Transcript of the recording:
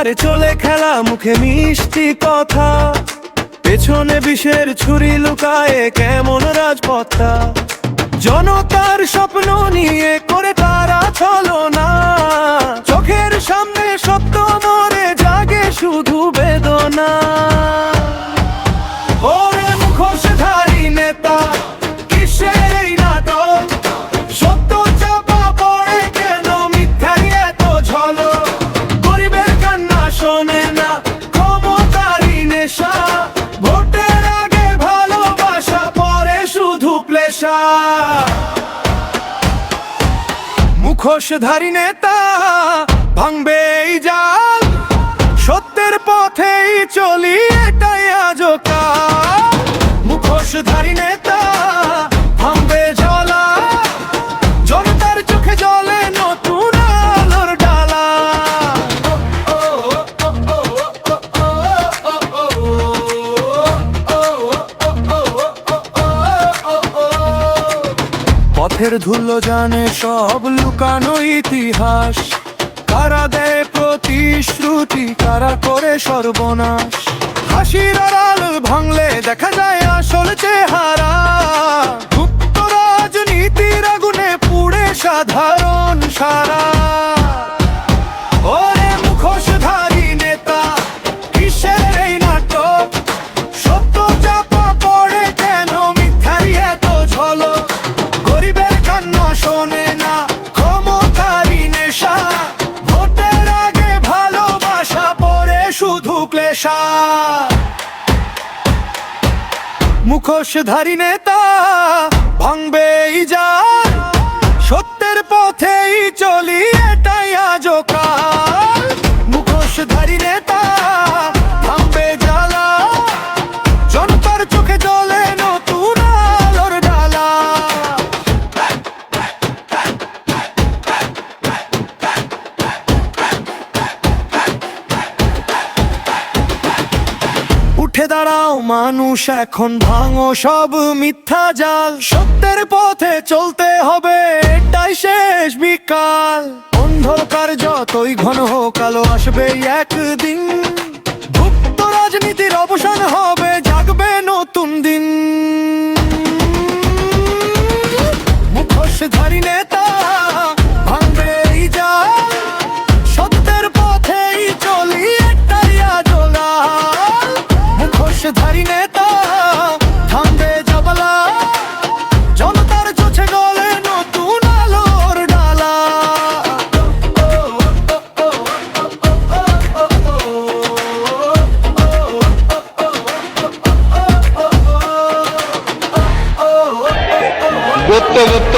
আর চলে খেলা মুখে মিষ্টি কথা, পেছনে বিষের ছুরি লুকায়ে কেমন রাজপথটা। জনতার স্বপ্ন নিয়ে করে তারা ছলনা, চোখের সামনে সত্য মরে জাগে শুধু বেদনা। ওরে মুখোশধারী নেতা, কিসের এই নাটক? সত্য চাপা পড়ে কেন, মিথ্যারই এত ঝলক? গরিবের কান্না শোনে না, ক্ষমতারই নেশা। ভোটের আগে ভালোবাসা, পরে শুধু প্লেশা। মুখোশধারী নেতা ভাঙবে এই জাল, সত্যের পথেই চলি এটাই আজও কাল। মুখোশধারী নেতা ভাঙবে জ্বালা, জনতার চোখে জ্বলে নতুন আলোর ডালা। পথের ধুলো জানে সব লুকানো ইতিহাস, কারা দেয় প্রতিশ্রুতি, কারা করে সর্বনাশ। হাসির আড়াল ভাঙলে দেখা যায় আসল চেহারা, গুপ্ত রাজনীতির আগুনে পুড়ে সাধারণ সারা। ওরে মুখোশধারী নেতা, কিসের এই নাটক? সত্য চাপা পড়ে কেন, মিথ্যারই এত ঝলক? গরিবের কান্না শোনে না, ক্ষমতারই নেশা। ভোটের আগে ভালোবাসা, পরে শুধু ক্লেশা। মুখোশধারী নেতা ভাঙবে এই জাল, সত্যের পথেই চলি এটাই আজও কাল। মুখোশধারী নেতা ভাঙবে জ্বালা, জনতার চোখে জ্বলে নতুন আলোর ডালা। উঠে দাঁড়াও মানুষ, এখন ভাঙো সব মিথ্যা জাল। সত্যের পথে চলতে হবে, এটাই শেষ বিকাল। অন্ধকার যতই ঘন হোক, আলো আসবে একদিন। গুপ্ত রাজনীতির অবসান হবে, জাগবে নতুন দিন। মুখোশধারী নেতা ভাঙবে এই জাল, সত্যের পথেই চলি এটাই আজও লাল। মুখোশধারী নেতা থামবে জাবালা, জনতার চোখে গলে নতুন আলোর ডালা। গুপ্ত গুপ্ত